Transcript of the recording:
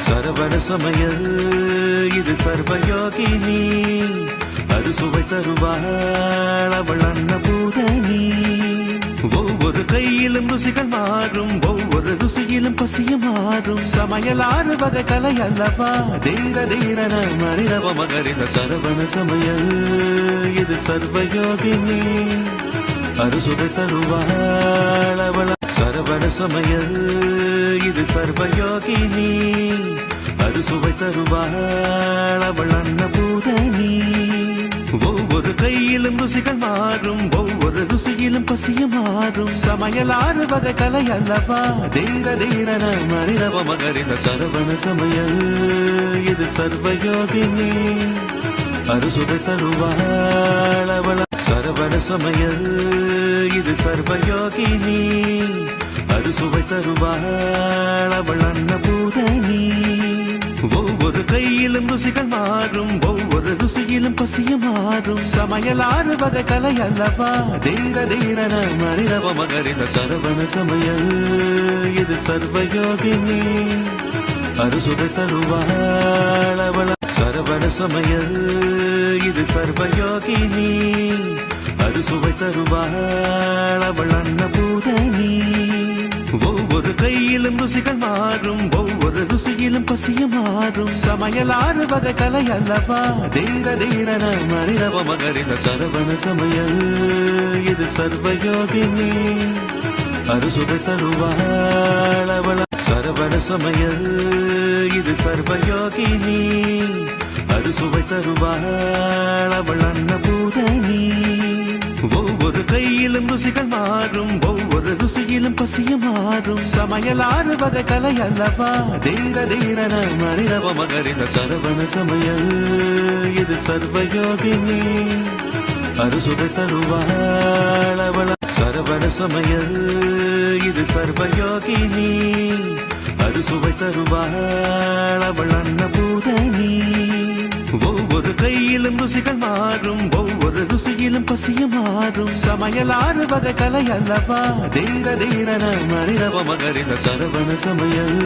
சரவண சமையல் இது சர்வயோகினி அறுசுவை தருவாள் அவள் அன்னபூரணி. ஒவ்வொரு கையிலும் ருசிகள் மாறும், ஒவ்வொரு ருசியிலும் பசிய மாறும். சமையலாறு வகை கலை அல்லவா தீர தீரன மனிதவ மகரித. சரவண சமையல் இது சர்வயோகினி அறுசுவை தருவாள் அவள். சரவண சமையல் இது சர்வயோகினி அறுசுவை தருவாள் அவள் அன்னபூரணி. ஒவ்வொரு கையிலும் ருசிகள் மாறும், ஒவ்வொரு ருசியிலும் பசிய மாறும். சமையலாறு வகை கலை அல்லவா தீர தீரன மனிதவ மகரித. சரவண சமையல் இது சர்வயோகினி அறுசுவை தருவாள் அவள். சரவண சமையல் இது சர்வயோகினி அறுசுவை தருவாள் அவள் அன்னபூரணி. ஒவ்வொரு கையிலும் ருசிகள் மாறும், ஒவ்வொரு ருசியிலும் பசிய மாறும். சமையலாறு வகை கலை அல்லவா தீர தீரன மனிதவ மகரித. சரவண சமையல் இது சர்வயோகினி அறுசுவை தருவாள் அவள். சரவண சமையல் இது சர்வயோகினி அறுசுவை தருவாள் அவள் அன்னபூரணி. ஒவ்வொரு கையிலும் ருசிகள் மாறும், ஒவ்வொரு ருசியிலும் பசிய மாறும். சமையலாறு வகை கலை அல்லவா தீர தீரன மனிதவ மகரித. சரவண சமையல் இது சர்வயோகினி அறுசுவை தருவாள் அவள். சரவண சமையல் இது சர்வயோகினி அறுசுவை தருவாள் அவள் அன்னபூரணி. ஒவ்வொரு கையிலும் ருசிகள் மாறும், ஒவ்வொரு ருசியிலும் பசிய மாறும். சமையலாறு வகை கலை அல்லவா தீர தீரன மனிதவ மகரித. சரவண சமையல் இது சர்வயோகினி அறுசுவை தருவாள் அவள். சரவண சமையல் இது சர்வயோகினி அறுசுவை தருவாள் அவள் அன்னபூரணி. ஒவ்வொரு கையிலும் ருசிகள் மாறும், ஒவ்வொரு ருசியிலும் பசிய மாறும். சமையலாறு வகை கலை அல்லவா தீர தீரன மனிதவ மகரித. சரவண சமையல்